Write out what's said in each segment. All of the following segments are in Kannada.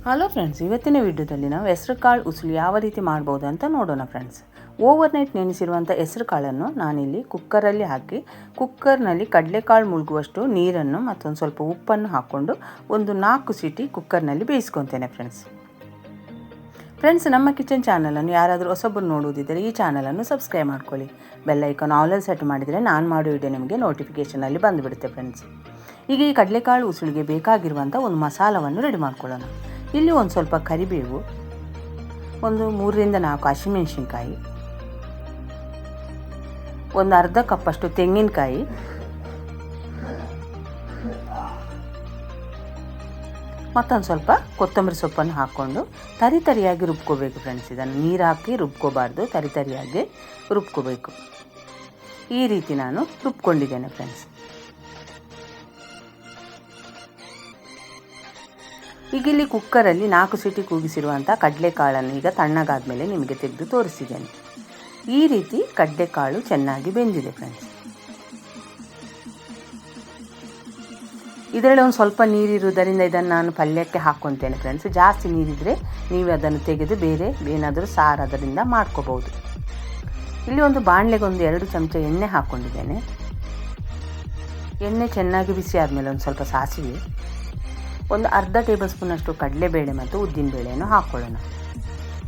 ಹಲೋ ಫ್ರೆಂಡ್ಸ್, ಇವತ್ತಿನ ವಿಡಿಯೋದಲ್ಲಿ ನಾವು ಹೆಸರು ಕಾಳು ಉಸುಳಿ ಯಾವ ರೀತಿ ಮಾಡ್ಬೋದು ಅಂತ ನೋಡೋಣ ಫ್ರೆಂಡ್ಸ್. ಓವರ್ನೈಟ್ ನೆನೆಸಿರುವಂಥ ಹೆಸರು ಕಾಳನ್ನು ನಾನಿಲ್ಲಿ ಕುಕ್ಕರಲ್ಲಿ ಹಾಕಿ ಕುಕ್ಕರ್ನಲ್ಲಿ ಕಡಲೆಕಾಳು ಮುಳುಗುವಷ್ಟು ನೀರನ್ನು ಮತ್ತೊಂದು ಸ್ವಲ್ಪ ಉಪ್ಪನ್ನು ಹಾಕ್ಕೊಂಡು ಒಂದು 4 ಸೀಟಿ ಕುಕ್ಕರ್ನಲ್ಲಿ ಬೇಯಿಸ್ಕೊತೇನೆ ಫ್ರೆಂಡ್ಸ್. ನಮ್ಮ ಕಿಚನ್ ಚಾನಲನ್ನು ಯಾರಾದರೂ ಹೊಸಬರು ನೋಡುವುದಿದ್ದರೆ ಈ ಚಾನಲನ್ನು ಸಬ್ಸ್ಕ್ರೈಬ್ ಮಾಡ್ಕೊಳ್ಳಿ. ಬೆಲ್ ಐಕಾನ್ ಆಲಲ್ಲಿ ಸೆಟ್ ಮಾಡಿದರೆ ನಾನು ಮಾಡೋ ವಿಡಿಯೋ ನಿಮಗೆ ನೋಟಿಫಿಕೇಷನಲ್ಲಿ ಬಂದುಬಿಡುತ್ತೆ ಫ್ರೆಂಡ್ಸ್. ಈಗ ಈ ಕಡಲೆಕಾಳು ಉಸುಳಿಗೆ ಬೇಕಾಗಿರುವಂಥ ಒಂದು ಮಸಾಲವನ್ನು ರೆಡಿ ಮಾಡ್ಕೊಳ್ಳೋಣ. ಇಲ್ಲಿ ಒಂದು ಸ್ವಲ್ಪ ಕರಿಬೇವು, ಒಂದು 3 ರಿಂದ 4 ಹಸಿಮೆಣಸಿನ್ಕಾಯಿ, ಒಂದು ಅರ್ಧ ಕಪ್ಪಷ್ಟು ತೆಂಗಿನಕಾಯಿ, ಮತ್ತೊಂದು ಸ್ವಲ್ಪ ಕೊತ್ತಂಬರಿ ಸೊಪ್ಪನ್ನು ಹಾಕ್ಕೊಂಡು ತರಿಯಾಗಿ ರುಬ್ಕೋಬೇಕು ಫ್ರೆಂಡ್ಸ್. ಇದನ್ನು ನೀರು ಹಾಕಿ ರುಬ್ಕೋಬಾರ್ದು, ತರಿಯಾಗಿ ರುಬ್ಕೋಬೇಕು. ಈ ರೀತಿ ನಾನು ರುಬ್ಕೊಂಡಿದ್ದೇನೆ ಫ್ರೆಂಡ್ಸ್. ಈಗ ಇಲ್ಲಿ ಕುಕ್ಕರಲ್ಲಿ 4 ಸೀಟಿ ಕೂಗಿಸಿರುವಂಥ ಕಡಲೆಕಾಳನ್ನು ಈಗ ತಣ್ಣಗಾದ ಮೇಲೆ ನಿಮಗೆ ತೆಗೆದು ತೋರಿಸಿದ್ದೇನೆ. ಈ ರೀತಿ ಕಡಲೆಕಾಳು ಚೆನ್ನಾಗಿ ಬೆಂದಿದೆ ಫ್ರೆಂಡ್ಸ್. ಇದರಲ್ಲಿ ಒಂದು ಸ್ವಲ್ಪ ನೀರಿರುವುದರಿಂದ ಇದನ್ನು ನಾನು ಪಲ್ಯಕ್ಕೆ ಹಾಕ್ಕೊತೇನೆ ಫ್ರೆಂಡ್ಸ್. ಜಾಸ್ತಿ ನೀರಿದ್ದರೆ ನೀವು ಅದನ್ನು ತೆಗೆದು ಬೇರೆ ಏನಾದರೂ ಸಾರು ಅದರಿಂದ ಮಾಡ್ಕೋಬೋದು. ಇಲ್ಲಿ ಒಂದು ಬಾಣಲೆಗೆ ಒಂದು 2 ಚಮಚ ಎಣ್ಣೆ ಹಾಕ್ಕೊಂಡಿದ್ದೇನೆ. ಎಣ್ಣೆ ಚೆನ್ನಾಗಿ ಬಿಸಿ ಆದಮೇಲೆ ಒಂದು ಸ್ವಲ್ಪ ಸಾಸಿವೆ, ಒಂದು ಅರ್ಧ ಟೇಬಲ್ ಸ್ಪೂನಷ್ಟು ಕಡಲೆಬೇಳೆ ಮತ್ತು ಉದ್ದಿನಬೇಳೆಯನ್ನು ಹಾಕ್ಕೊಳ್ಳೋಣ.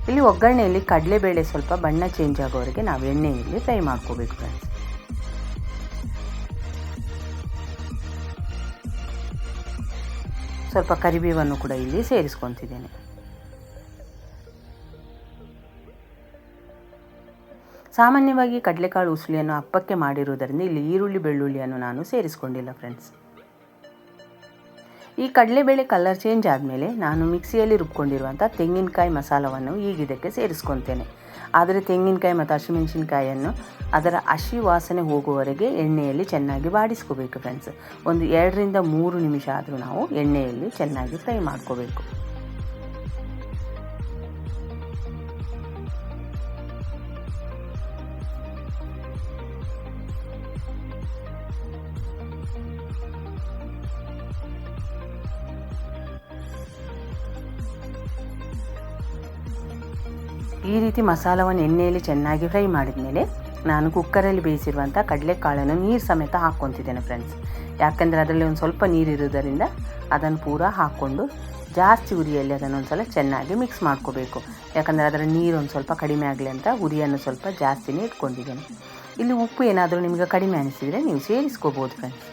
ಇಲ್ಲಿ ಒಗ್ಗರಣೆಯಲ್ಲಿ ಕಡಲೆಬೇಳೆ ಸ್ವಲ್ಪ ಬಣ್ಣ ಚೇಂಜ್ ಆಗೋವರೆಗೆ ನಾವು ಎಣ್ಣೆಯಲ್ಲಿ ಫ್ರೈ ಮಾಡ್ಕೋಬೇಕು ಫ್ರೆಂಡ್ಸ್. ಸ್ವಲ್ಪ ಕರಿಬೇವನ್ನು ಕೂಡ ಇಲ್ಲಿ ಸೇರಿಸ್ಕೊತಿದ್ದೇನೆ. ಸಾಮಾನ್ಯವಾಗಿ ಕಡಲೆಕಾಳು ಉಸುಳಿಯನ್ನು ಹಪ್ಪಕ್ಕೆ ಮಾಡಿರುವುದರಿಂದ ಇಲ್ಲಿ ಈರುಳ್ಳಿ ಬೆಳ್ಳುಳ್ಳಿಯನ್ನು ನಾನು ಸೇರಿಸ್ಕೊಂಡಿಲ್ಲ ಫ್ರೆಂಡ್ಸ್. ಈ ಕಡಲೆಬೇಳೆ ಕಲರ್ ಚೇಂಜ್ ಆದಮೇಲೆ ನಾನು ಮಿಕ್ಸಿಯಲ್ಲಿ ರುಬ್ಕೊಂಡಿರುವಂಥ ತೆಂಗಿನಕಾಯಿ ಮಸಾಲವನ್ನು ಈಗ ಇದಕ್ಕೆ ಸೇರಿಸ್ಕೊತೇನೆ. ಆದರೆ ತೆಂಗಿನಕಾಯಿ ಮತ್ತು ಹಸಿಮೆಣಸಿನಕಾಯಿಯನ್ನು ಅದರ ಹಸಿ ವಾಸನೆ ಹೋಗುವವರೆಗೆ ಎಣ್ಣೆಯಲ್ಲಿ ಚೆನ್ನಾಗಿ ಬಾಡಿಸ್ಕೋಬೇಕು ಫ್ರೆಂಡ್ಸ್. ಒಂದು 2 ರಿಂದ 3 ನಿಮಿಷ ಆದರೂ ನಾವು ಎಣ್ಣೆಯಲ್ಲಿ ಚೆನ್ನಾಗಿ ಫ್ರೈ ಮಾಡ್ಕೋಬೇಕು. ಈ ರೀತಿ ಮಸಾಲವನ್ನು ಎಣ್ಣೆಯಲ್ಲಿ ಚೆನ್ನಾಗಿ ಫ್ರೈ ಮಾಡಿದ ಮೇಲೆ ನಾನು ಕುಕ್ಕರಲ್ಲಿ ಬೇಯಿಸಿರುವಂಥ ಕಡಲೆಕಾಳನ್ನು ನೀರು ಸಮೇತ ಹಾಕ್ಕೊತಿದ್ದೇನೆ ಫ್ರೆಂಡ್ಸ್. ಯಾಕೆಂದರೆ ಅದರಲ್ಲಿ ಒಂದು ಸ್ವಲ್ಪ ನೀರಿರುವುದರಿಂದ ಅದನ್ನು ಪೂರ ಹಾಕ್ಕೊಂಡು ಜಾಸ್ತಿ ಉರಿಯಲ್ಲಿ ಅದನ್ನು ಒಂದು ಸಲ ಚೆನ್ನಾಗಿ ಮಿಕ್ಸ್ ಮಾಡ್ಕೋಬೇಕು. ಯಾಕಂದರೆ ಅದರ ನೀರು ಒಂದು ಸ್ವಲ್ಪ ಕಡಿಮೆ ಆಗಲಿ ಅಂತ ಉರಿಯನ್ನು ಸ್ವಲ್ಪ ಜಾಸ್ತಿನೇ ಇಟ್ಕೊಂಡಿದ್ದೇನೆ. ಇಲ್ಲಿ ಉಪ್ಪು ಏನಾದರೂ ನಿಮಗೆ ಕಡಿಮೆ ಅನಿಸಿದರೆ ನೀವು ಸೇರಿಸ್ಕೋಬೋದು ಫ್ರೆಂಡ್ಸ್.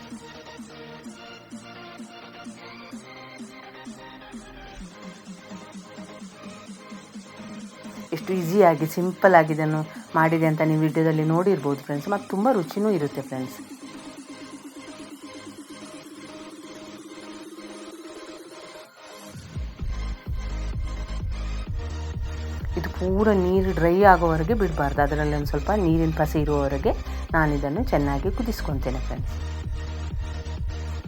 ಎಷ್ಟು ಈಸಿಯಾಗಿ ಸಿಂಪಲ್ ಆಗಿ ಇದನ್ನು ಮಾಡಿದೆ ಅಂತ ನೀವು ವಿಡಿಯೋದಲ್ಲಿ ನೋಡಿರ್ಬೋದು ಫ್ರೆಂಡ್ಸ್. ಮತ್ತು ತುಂಬ ರುಚಿನೂ ಇರುತ್ತೆ ಫ್ರೆಂಡ್ಸ್. ಇದು ಪೂರ ನೀರು ಡ್ರೈ ಆಗೋವರೆಗೆ ಬಿಡಬಾರ್ದು. ಅದರಲ್ಲಿ ಒಂದು ಸ್ವಲ್ಪ ನೀರಿನ ಪಸೆ ಇರುವವರೆಗೆ ನಾನು ಇದನ್ನು ಚೆನ್ನಾಗಿ ಕುದಿಸ್ಕೊತೇನೆ ಫ್ರೆಂಡ್ಸ್.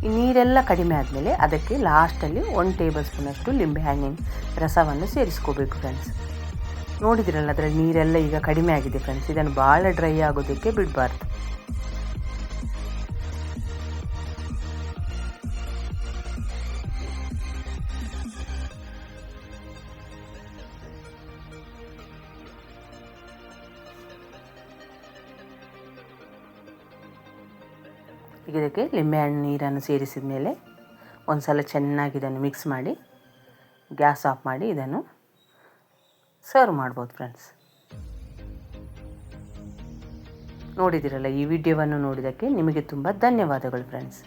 ಈ ನೀರೆಲ್ಲ ಕಡಿಮೆ ಆದಮೇಲೆ ಅದಕ್ಕೆ ಲಾಸ್ಟಲ್ಲಿ 1 ಟೇಬಲ್ ಸ್ಪೂನಷ್ಟು ಲಿಂಬೆಹಣ್ಣಿನ ರಸವನ್ನು ಸೇರಿಸ್ಕೋಬೇಕು ಫ್ರೆಂಡ್ಸ್. ನೋಡಿದಿರಲ್ಲ, ಅದರಲ್ಲಿ ನೀರೆಲ್ಲ ಈಗ ಕಡಿಮೆ ಆಗಿದೆ ಫ್ರೆಂಡ್ಸ್. ಇದನ್ನು ಭಾಳ ಡ್ರೈ ಆಗೋದಕ್ಕೆ ಬಿಡಬಾರ್ದು. ಈಗ ಇದಕ್ಕೆ ಲಿಂಬೆಹಣ್ಣು ನೀರನ್ನು ಸೇರಿಸಿದ ಮೇಲೆ ಒಂದು ಸಲ ಚೆನ್ನಾಗಿ ಇದನ್ನು ಮಿಕ್ಸ್ ಮಾಡಿ ಗ್ಯಾಸ್ ಆಫ್ ಮಾಡಿ ಇದನ್ನು ಸರ್ವ್ ಮಾಡ್ಬೋದು ಫ್ರೆಂಡ್ಸ್. ನೋಡಿದಿರಲ್ಲ, ಈ ವಿಡಿಯೋವನ್ನು ನೋಡಿದ್ದಕ್ಕೆ ನಿಮಗೆ ತುಂಬ ಧನ್ಯವಾದಗಳು ಫ್ರೆಂಡ್ಸ್.